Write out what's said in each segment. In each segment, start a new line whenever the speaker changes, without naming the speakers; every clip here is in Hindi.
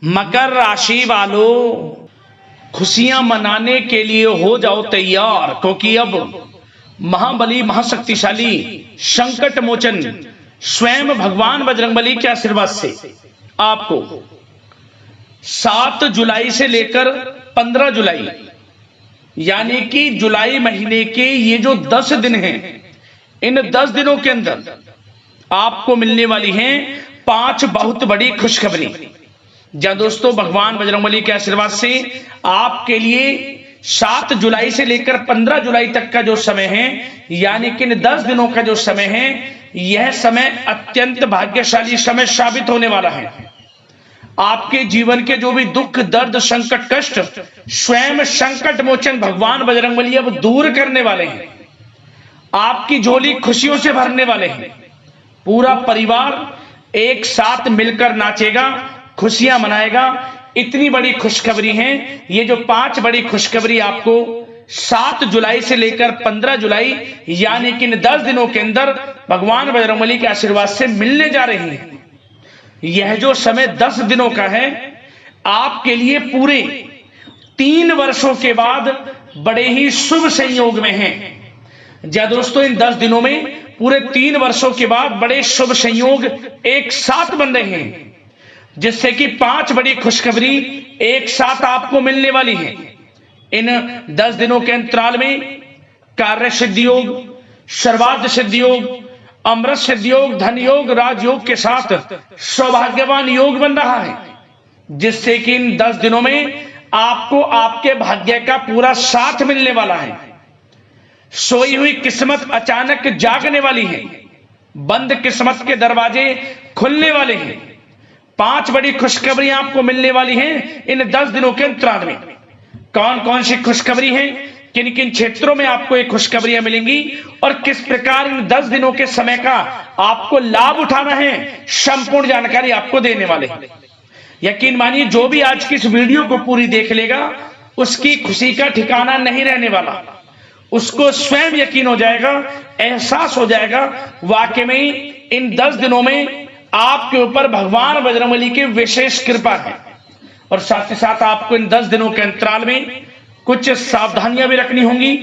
मकर राशि वालों, खुशियां मनाने के लिए हो जाओ तैयार, क्योंकि अब महाबली महाशक्तिशाली संकट मोचन स्वयं भगवान बजरंगबली के आशीर्वाद से आपको 7 जुलाई से लेकर 15 जुलाई यानी कि जुलाई महीने के ये जो 10 दिन हैं, इन 10 दिनों के अंदर आपको मिलने वाली हैं 5 बहुत बड़ी खुशखबरी। जहां दोस्तों भगवान बजरंगबली के आशीर्वाद से आपके लिए 7 जुलाई से लेकर 15 जुलाई तक का जो समय है, यानी कि 10 दिनों का जो समय है, यह समय अत्यंत भाग्यशाली समय साबित होने वाला है। आपके जीवन के जो भी दुख दर्द संकट कष्ट स्वयं संकट मोचन भगवान बजरंगबली अब दूर करने वाले हैं। आपकी झोली खुशियों से भरने वाले हैं। पूरा परिवार एक साथ मिलकर नाचेगा, खुशियां मनाएगा। इतनी बड़ी खुशखबरी है। ये जो 5 बड़ी खुशखबरी आपको 7 जुलाई से लेकर 15 जुलाई यानी कि 10 दिनों के अंदर भगवान बजरंगबली के आशीर्वाद से मिलने जा रही है। यह जो समय 10 दिनों का है, आपके लिए पूरे 3 वर्षों के बाद बड़े ही शुभ संयोग में है। जहां दोस्तों इन 10 दिनों में पूरे 3 वर्षों के बाद बड़े शुभ संयोग एक साथ बन रहे हैं, जिससे कि 5 बड़ी खुशखबरी एक साथ आपको मिलने वाली है। इन 10 दिनों के अंतराल में कार्य सिद्धि योग, सर्वार्थ सिद्धि योग, अमृत सिद्धि योग, धन योग, राजयोग के साथ सौभाग्यवान योग बन रहा है, जिससे कि इन 10 दिनों में आपको आपके भाग्य का पूरा साथ मिलने वाला है। सोई हुई किस्मत अचानक जागने वाली है। बंद किस्मत के दरवाजे खुलने वाले हैं। 5 बड़ी खुशखबरी आपको मिलने वाली हैं इन 10 दिनों के अंतराल में। कौन कौन सी खुशखबरी हैं, किन किन क्षेत्रों में आपको ये खुशखबरियां मिलेंगी और किस प्रकार इन 10 दिनों के समय का आपको लाभ उठाना है, संपूर्ण जानकारी आपको देने वाले हैं। यकीन मानिए, जो भी आज की इस वीडियो को पूरी देख लेगा, उसकी खुशी का ठिकाना नहीं रहने वाला। उसको स्वयं यकीन हो जाएगा, एहसास हो जाएगा, वाकई में इन 10 दिनों में आपके ऊपर भगवान बजरंगबली की विशेष कृपा है। और साथ ही साथ आपको इन 10 दिनों के अंतराल में कुछ सावधानियां भी रखनी होंगी,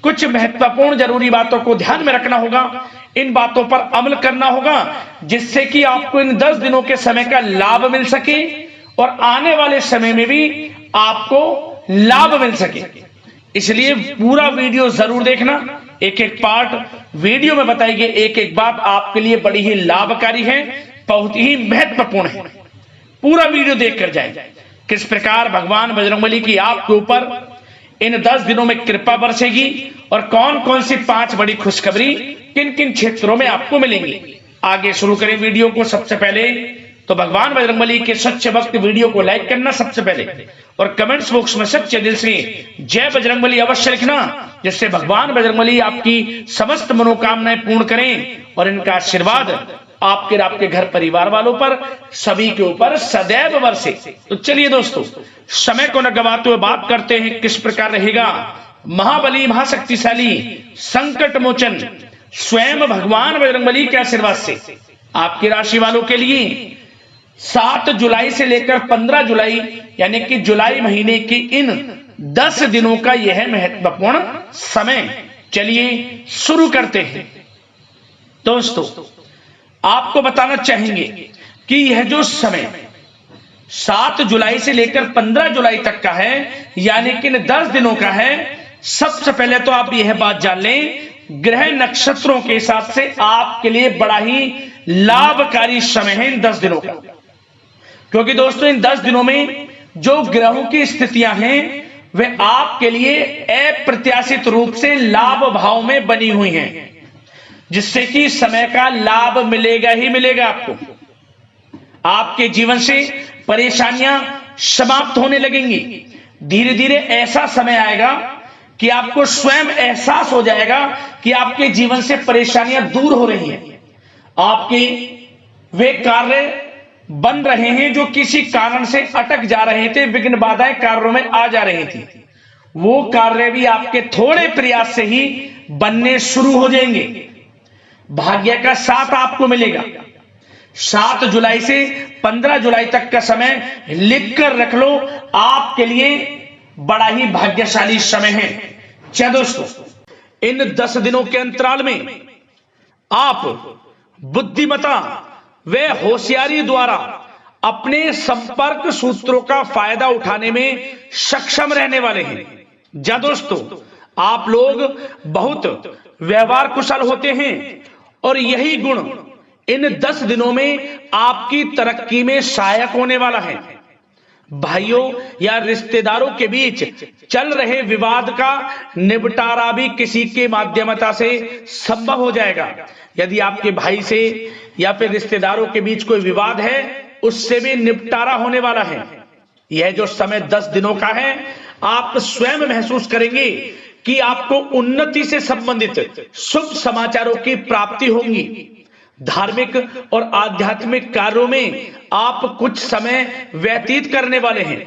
कुछ महत्वपूर्ण जरूरी बातों को ध्यान में रखना होगा, इन बातों पर अमल करना होगा, जिससे कि आपको इन 10 दिनों के समय का लाभ मिल सके और आने वाले समय में भी आपको लाभ मिल सके। इसलिए पूरा वीडियो जरूर देखना। एक एक पार्ट वीडियो में बताई गई एक एक बात आपके लिए बड़ी ही लाभकारी है, बहुत ही महत्वपूर्ण है। पूरा वीडियो देखकर जाए किस प्रकार भगवान बजरंगबली की आपके ऊपर इन 10 दिनों में कृपा बरसेगी और कौन कौन सी 5 बड़ी खुशखबरी किन किन क्षेत्रों में आपको मिलेंगी। आगे शुरू करें वीडियो को। सबसे पहले तो भगवान बजरंगबली के सच्चे भक्त वीडियो को लाइक करना सबसे पहले, और कमेंट्स बॉक्स में सच्चे दिल से जय बजरंगबली अवश्य लिखना, जिससे भगवान बजरंगबली आपकी समस्त मनोकामनाएं पूर्ण करें और इनका आशीर्वाद आपके आपके घर परिवार वालों पर सभी के ऊपर सदैव बरसे। तो चलिए दोस्तों, समय को न गवाते हुए बात करते हैं किस प्रकार रहेगा महाबली महाशक्तिशाली संकट मोचन स्वयं भगवान बजरंगबली के आशीर्वाद से आपकी राशि वालों के लिए 7 जुलाई से लेकर 15 जुलाई यानी कि जुलाई महीने की इन 10 दिनों का यह महत्वपूर्ण समय। चलिए शुरू करते हैं। दोस्तों, आपको बताना चाहेंगे कि यह जो समय 7 जुलाई से लेकर 15 जुलाई तक का है, यानी कि 10 दिनों का है, सबसे पहले तो आप यह बात जान लें, ग्रह नक्षत्रों के हिसाब से आपके लिए बड़ा ही लाभकारी समय है इन 10 दिनों का। क्योंकि दोस्तों इन 10 दिनों में जो ग्रहों की स्थितियां हैं वे आपके लिए अप्रत्याशित रूप से लाभ भाव में बनी हुई हैं, जिससे कि समय का लाभ मिलेगा ही मिलेगा आपको। आपके जीवन से परेशानियां समाप्त होने लगेंगी। धीरे धीरे ऐसा समय आएगा कि आपको स्वयं एहसास हो जाएगा कि आपके जीवन से परेशानियां दूर हो रही हैं। आपके वे कार्य बन रहे हैं जो किसी कारण से अटक जा रहे थे, विघ्न बाधाएं कार्यों में आ जा रही थी, वो कार्य भी आपके थोड़े प्रयास से ही बनने शुरू हो जाएंगे। भाग्य का साथ आपको मिलेगा। 7 जुलाई से 15 जुलाई तक का समय लिख कर रख लो, आपके लिए बड़ा ही भाग्यशाली समय है। क्या दोस्तों, इन 10 दिनों के अंतराल में आप बुद्धिमता व होशियारी द्वारा अपने संपर्क सूत्रों का फायदा उठाने में सक्षम रहने वाले हैं। जा दोस्तों, आप लोग बहुत व्यवहार कुशल होते हैं और यही गुण इन 10 दिनों में आपकी तरक्की में सहायक होने वाला है। भाइयों या रिश्तेदारों के बीच चल रहे विवाद का निपटारा भी किसी के माध्यमता से संभव हो जाएगा। यदि आपके भाई से या फिर रिश्तेदारों के बीच कोई विवाद है, उससे भी निपटारा होने वाला है। यह जो समय 10 दिनों का है, आप स्वयं महसूस करेंगे कि आपको उन्नति से संबंधित शुभ समाचारों की प्राप्ति होगी। धार्मिक और आध्यात्मिक कार्यों में आप कुछ समय व्यतीत करने वाले हैं।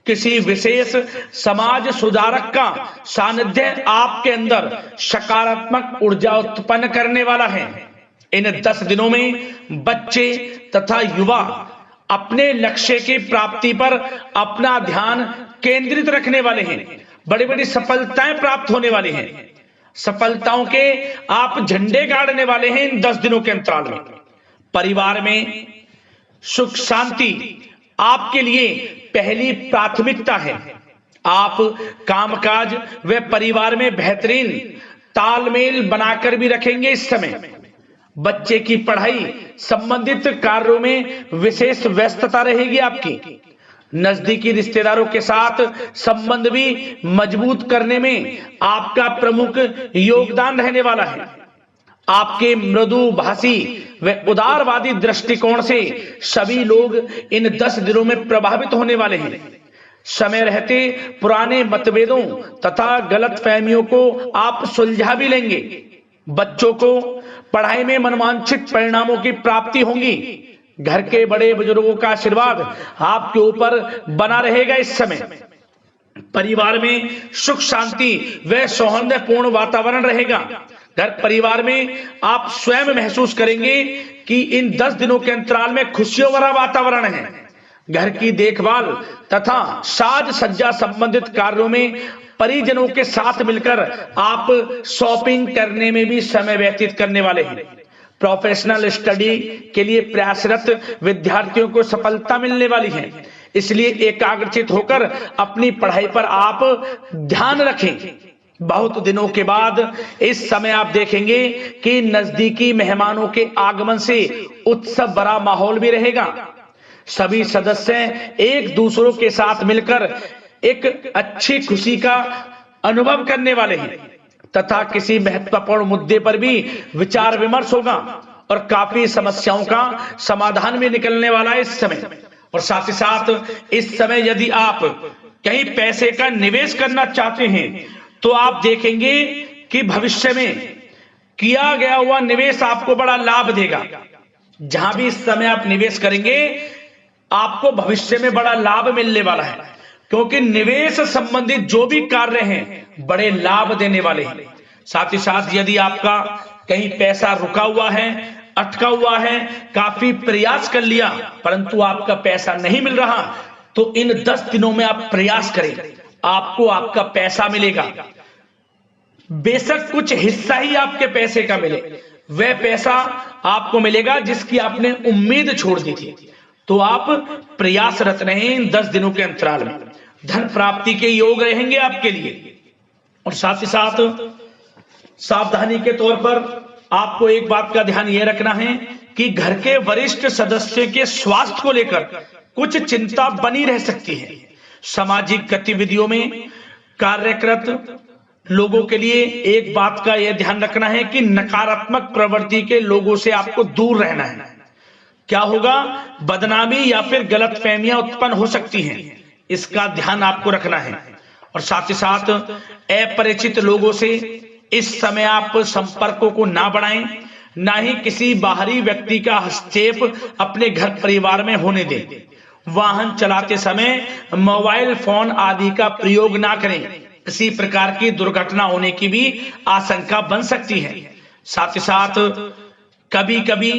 किसी विशेष समाज सुधारक का सानिध्य आपके अंदर सकारात्मक ऊर्जा उत्पन्न करने वाला है। इन 10 दिनों में बच्चे तथा युवा अपने लक्ष्य की प्राप्ति पर अपना ध्यान केंद्रित रखने वाले हैं। बड़ी बड़ी सफलताएं प्राप्त होने वाली हैं। सफलताओं के आप झंडे गाड़ने वाले हैं इन 10 दिनों के अंतराल में। परिवार में सुख शांति आपके लिए पहली प्राथमिकता है। आप कामकाज व परिवार में बेहतरीन तालमेल बनाकर भी रखेंगे। इस समय बच्चे की पढ़ाई संबंधित कार्यों में विशेष व्यस्तता रहेगी आपकी। नजदीकी रिश्तेदारों के साथ संबंध भी मजबूत करने में आपका प्रमुख योगदान रहने वाला है। आपके मृदु भाषी व उदारवादी दृष्टिकोण से सभी लोग इन 10 दिनों में प्रभावित होने वाले हैं। समय रहते पुराने मतभेदों तथा गलतफहमियों को आप सुलझा भी लेंगे। बच्चों को पढ़ाई में मनवांछित परिणामों की प्राप्ति होगी। घर के बड़े बुजुर्गों का आशीर्वाद आपके ऊपर बना रहेगा। इस समय परिवार में सुख शांति व सौहार्दपूर्ण वातावरण रहेगा। घर परिवार में आप स्वयं महसूस करेंगे कि इन 10 दिनों के अंतराल में खुशियों भरा वातावरण है। घर की देखभाल तथा साज सज्जा संबंधित कार्यों में परिजनों के साथ मिलकर आप शॉपिंग करने में भी समय व्यतीत करने वाले हैं। प्रोफेशनल स्टडी के लिए प्रयासरत विद्यार्थियों को सफलता मिलने वाली है, इसलिए एकाग्रचित होकर अपनी पढ़ाई पर आप ध्यान रखें। बहुत दिनों के बाद इस समय आप देखेंगे कि नजदीकी मेहमानों के आगमन से उत्सव भरा माहौल भी रहेगा। सभी सदस्य एक दूसरों के साथ मिलकर एक अच्छी खुशी का अनुभव करने वाले हैं तथा किसी महत्वपूर्ण मुद्दे पर भी विचार विमर्श होगा और काफी समस्याओं का समाधान भी निकलने वाला है इस समय। और साथ ही साथ इस समय यदि आप कहीं पैसे का निवेश करना चाहते हैं तो आप देखेंगे कि भविष्य में किया गया हुआ निवेश आपको बड़ा लाभ देगा। जहां भी इस समय आप निवेश करेंगे आपको भविष्य में बड़ा लाभ मिलने वाला है, क्योंकि निवेश संबंधित जो भी कार्य हैं बड़े लाभ देने वाले हैं। साथ ही साथ यदि आपका कहीं पैसा रुका हुआ है, अटका हुआ है, काफी प्रयास कर लिया परंतु आपका पैसा नहीं मिल रहा, तो इन 10 दिनों में आप प्रयास करें, आपको आपका पैसा मिलेगा। बेशक कुछ हिस्सा ही आपके पैसे का मिले, वह पैसा आपको मिलेगा जिसकी आपने उम्मीद छोड़ दी थी। तो आप प्रयासरत रहें इन 10 दिनों के अंतराल में। धन प्राप्ति के योग रहेंगे आपके लिए। और साथ ही साथ सावधानी के तौर पर आपको एक बात का ध्यान यह रखना है कि घर के वरिष्ठ सदस्य के स्वास्थ्य को लेकर कुछ चिंता बनी रह सकती है। सामाजिक गतिविधियों में कार्यरत लोगों के लिए एक बात का यह ध्यान रखना है कि नकारात्मक प्रवृत्ति के लोगों से आपको दूर रहना है। क्या होगा, बदनामी या फिर गलतफहमियां उत्पन्न हो सकती हैं, इसका ध्यान आपको रखना है। और साथ ही साथ अपरिचित लोगों से इस समय आप संपर्कों को ना बढ़ाएं, ना ही किसी बाहरी व्यक्ति का हस्तक्षेप अपने घर परिवार में होने दें। वाहन चलाते समय मोबाइल फोन आदि का प्रयोग ना करें, किसी प्रकार की दुर्घटना होने की भी आशंका बन सकती है। साथ ही साथ कभी कभी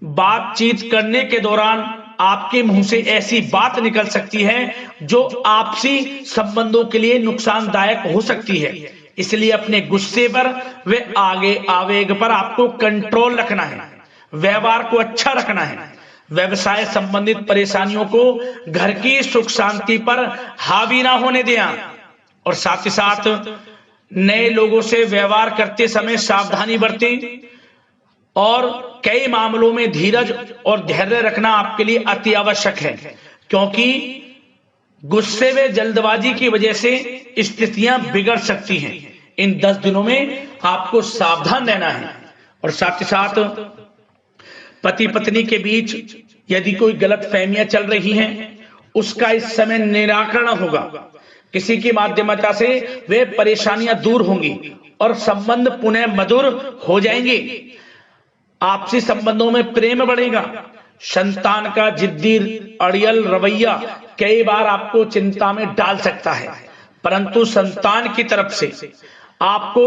बातचीत करने के दौरान आपके मुंह से ऐसी बात निकल सकती है जो आपसी संबंधों के लिए नुकसानदायक हो सकती है। इसलिए अपने गुस्से पर व आगे आवेग पर आपको कंट्रोल रखना है, व्यवहार को अच्छा रखना है। व्यवसाय संबंधित परेशानियों को घर की सुख शांति पर हावी ना होने दें। और साथ ही साथ नए लोगों से व्यवहार करते समय सावधानी बरतें और कई मामलों में धीरज और धैर्य रखना आपके लिए अति आवश्यक है, क्योंकि गुस्से में जल्दबाजी की वजह से स्थितियां बिगड़ सकती हैं। इन 10 दिनों में आपको सावधान रहना है। और साथ ही साथ पति पत्नी के बीच यदि कोई गलत फहमियां चल रही हैं, उसका इस समय निराकरण होगा। किसी की माध्यमता से वे परेशानियां दूर होंगी और संबंध पुनः मधुर हो जाएंगे। आपसी संबंधों में प्रेम बढ़ेगा। संतान का जिद्दी अड़ियल रवैया कई बार आपको चिंता में डाल सकता है, परंतु संतान की तरफ से आपको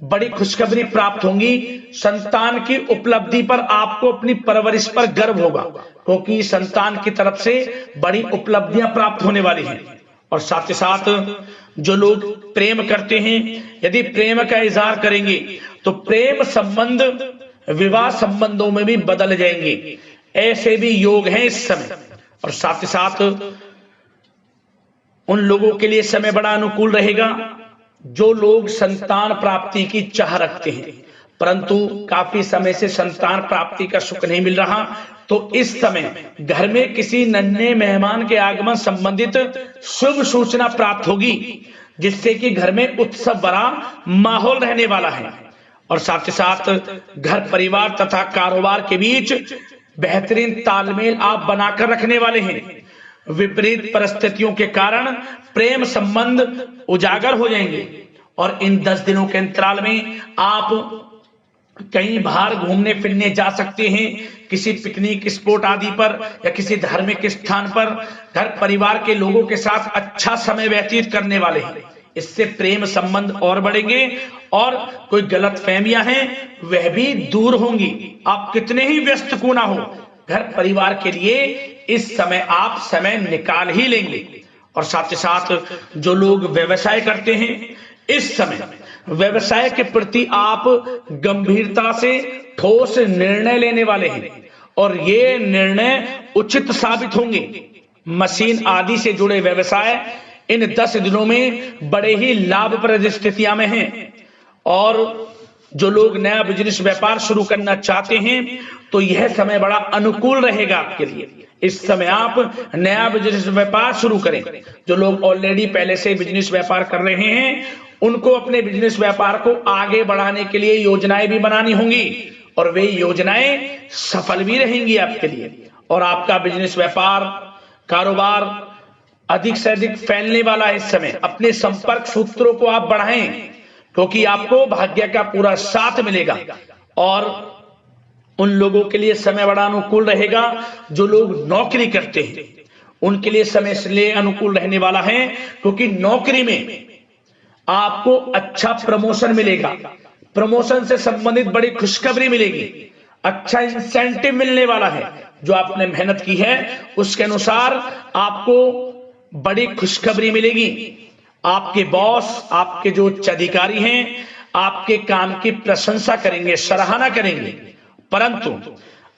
बड़ी खुशखबरी प्राप्त होगी। संतान की उपलब्धि पर आपको अपनी परवरिश पर गर्व होगा, क्योंकि संतान की तरफ से बड़ी उपलब्धियां प्राप्त होने वाली हैं। और साथ ही साथ जो लोग प्रेम करते हैं, यदि प्रेम का इजहार करेंगे तो प्रेम संबंध विवाह संबंधों में भी बदल जाएंगे। ऐसे भी योग हैं इस समय। और साथ ही साथ उन लोगों के लिए समय बड़ा अनुकूल रहेगा जो लोग संतान प्राप्ति की चाह रखते हैं, परंतु काफी समय से संतान प्राप्ति का सुख नहीं मिल रहा, तो इस समय घर में किसी नन्हे मेहमान के आगमन संबंधित शुभ सूचना प्राप्त होगी, जिससे कि घर में उत्सव भरा माहौल रहने वाला है। और साथ ही साथ घर परिवार तथा कारोबार के बीच बेहतरीन तालमेल आप बनाकर रखने वाले हैं। विपरीत परिस्थितियों के कारण प्रेम संबंध उजागर हो जाएंगे। और इन 10 दिनों के अंतराल में आप कहीं बाहर घूमने फिरने जा सकते हैं, किसी पिकनिक स्पॉट आदि पर या किसी धार्मिक स्थान पर घर परिवार के लोगों के साथ अच्छा समय व्यतीत करने वाले हैं। इससे प्रेम संबंध और बढ़ेंगे और कोई गलत फहमियां हैं वह भी दूर होंगी। आप कितने ही व्यस्त क्यों ना हो, घर परिवार के लिए इस समय आप समय निकाल ही लेंगे। और साथ ही साथ जो लोग व्यवसाय करते हैं, इस समय व्यवसाय के प्रति आप गंभीरता से ठोस निर्णय लेने वाले हैं और ये निर्णय उचित साबित होंगे। मशीन आदि से जुड़े व्यवसाय इन 10 दिनों में बड़े ही लाभप्रद स्थितियां में हैं। और जो लोग नया बिजनेस व्यापार शुरू करना चाहते हैं तो यह समय बड़ा अनुकूल रहेगा आपके लिए। इस समय आप नया बिजनेस व्यापार शुरू करें। जो लोग ऑलरेडी पहले से बिजनेस व्यापार कर रहे हैं, उनको अपने बिजनेस व्यापार को आगे बढ़ाने के लिए योजनाएं भी बनानी होंगी और वे योजनाएं सफल भी रहेंगी आपके लिए। और आपका बिजनेस व्यापार कारोबार अधिक से अधिक फैलने वाला है। इस समय अपने संपर्क सूत्रों को आप बढ़ाएं, क्योंकि आपको भाग्य का पूरा साथ मिलेगा। और उन लोगों के लिए समय बड़ा अनुकूल रहेगा जो लोग नौकरी करते हैं, उनके लिए समय इसलिए अनुकूल रहने वाला है क्योंकि नौकरी में आपको अच्छा प्रमोशन मिलेगा। प्रमोशन से संबंधित बड़ी खुशखबरी मिलेगी, अच्छा इंसेंटिव मिलने वाला है। जो आपने मेहनत की है उसके अनुसार आपको बड़ी खुशखबरी मिलेगी। आपके बॉस, आपके जो उच्च अधिकारी हैं, आपके काम की प्रशंसा करेंगे, सराहना करेंगे। परंतु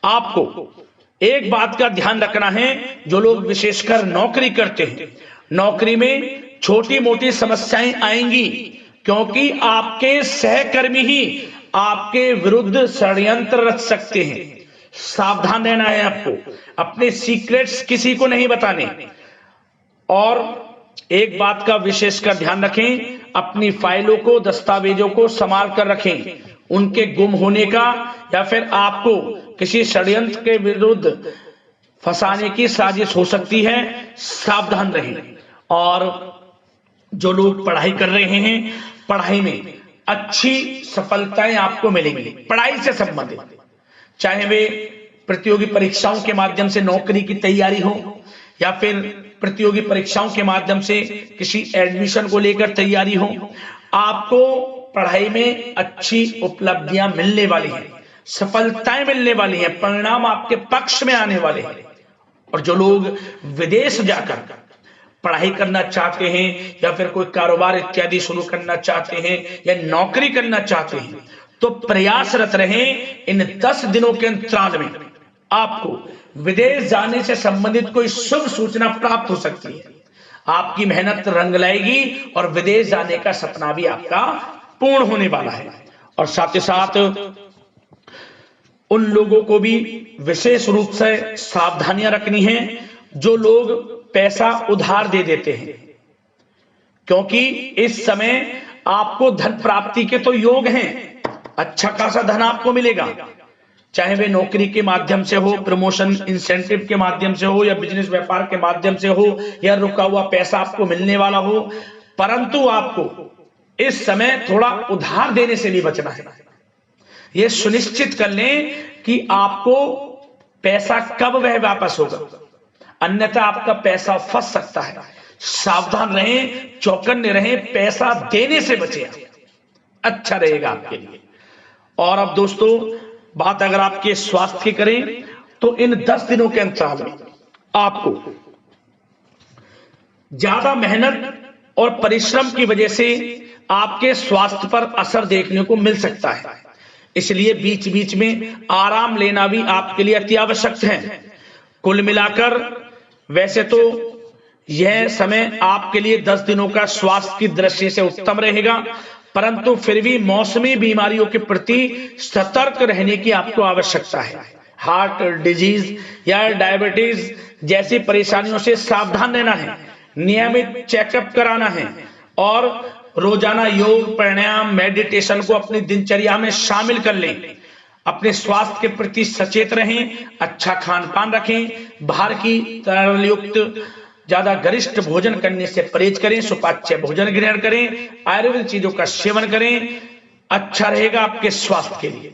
आपको एक बात का ध्यान रखना है, जो लोग विशेषकर नौकरी करते हैं, नौकरी में छोटी मोटी समस्याएं आएंगी, क्योंकि आपके सहकर्मी ही आपके विरुद्ध षड्यंत्र रच सकते हैं। सावधान रहना है आपको, अपने सीक्रेट्स किसी को नहीं बताने। और एक बात का विशेषकर ध्यान रखें, अपनी फाइलों को, दस्तावेजों को संभाल कर रखें। उनके गुम होने का या फिर आपको किसी षड्यंत्र के विरुद्ध फंसाने की साजिश हो सकती है, सावधान रहें। और जो लोग पढ़ाई कर रहे हैं, पढ़ाई में अच्छी सफलताएं आपको मिलेंगी। पढ़ाई से संबंधित, चाहे वे प्रतियोगी परीक्षाओं के माध्यम से नौकरी की तैयारी हो या फिर प्रतियोगी परीक्षाओं के माध्यम से किसी एडमिशन को लेकर तैयारी हो, आपको पढ़ाई में अच्छी उपलब्धियां मिलने वाली हैं। सफलताएं मिलने वाली हैं, परिणाम आपके पक्ष में आने वाले हैं। और जो लोग विदेश जाकर पढ़ाई करना चाहते हैं या फिर कोई कारोबार इत्यादि शुरू करना चाहते हैं या नौकरी करना चाहते हैं, तो प्रयासरत रहें। इन 10 दिनों के अंतराल में आपको विदेश जाने से संबंधित कोई शुभ सूचना प्राप्त हो सकती है। आपकी मेहनत रंग लाएगी और विदेश जाने का सपना भी आपका पूर्ण होने वाला है। और साथ ही साथ उन लोगों को भी विशेष रूप से सावधानियां रखनी है जो लोग पैसा उधार दे देते हैं, क्योंकि इस समय आपको धन प्राप्ति के तो योग हैं, अच्छा खासा धन आपको मिलेगा, चाहे वे नौकरी के माध्यम से हो, प्रमोशन इंसेंटिव के माध्यम से हो, या बिजनेस व्यापार के माध्यम से हो, या रुका हुआ पैसा आपको मिलने वाला हो। परंतु आपको इस समय थोड़ा उधार देने से भी बचना है। यह सुनिश्चित कर लें कि आपको पैसा कब वह वापस होगा, अन्यथा आपका पैसा फंस सकता है। सावधान रहें, चौकन्ने रहें, पैसा देने से बचें, अच्छा रहेगा आपके लिए। और अब दोस्तों, बात अगर आपके स्वास्थ्य की करें तो इन 10 दिनों के अंतराल में आपको ज्यादा मेहनत और परिश्रम की वजह से आपके स्वास्थ्य पर असर देखने को मिल सकता है। इसलिए बीच बीच में आराम लेना भी आपके लिए अति आवश्यक है। कुल मिलाकर वैसे तो यह समय आपके लिए 10 दिनों का स्वास्थ्य की दृष्टि से उत्तम रहेगा, परंतु फिर भी मौसमी बीमारियों के प्रति सतर्क रहने की आपको आवश्यकता है। हार्ट डिजीज या डायबिटीज जैसी परेशानियों से सावधान रहना है, नियमित चेकअप कराना है और रोजाना योग, प्राणायाम, मेडिटेशन को अपनी दिनचर्या में शामिल कर लें। अपने स्वास्थ्य के प्रति सचेत रहें, अच्छा खान पान रखें, बाहर की तरल युक्त ज्यादा गरिष्ठ भोजन करने से परहेज करें, सुपाच्य भोजन ग्रहण करें, आयुर्वेदिक चीजों का सेवन करें, अच्छा रहेगा आपके स्वास्थ्य के लिए।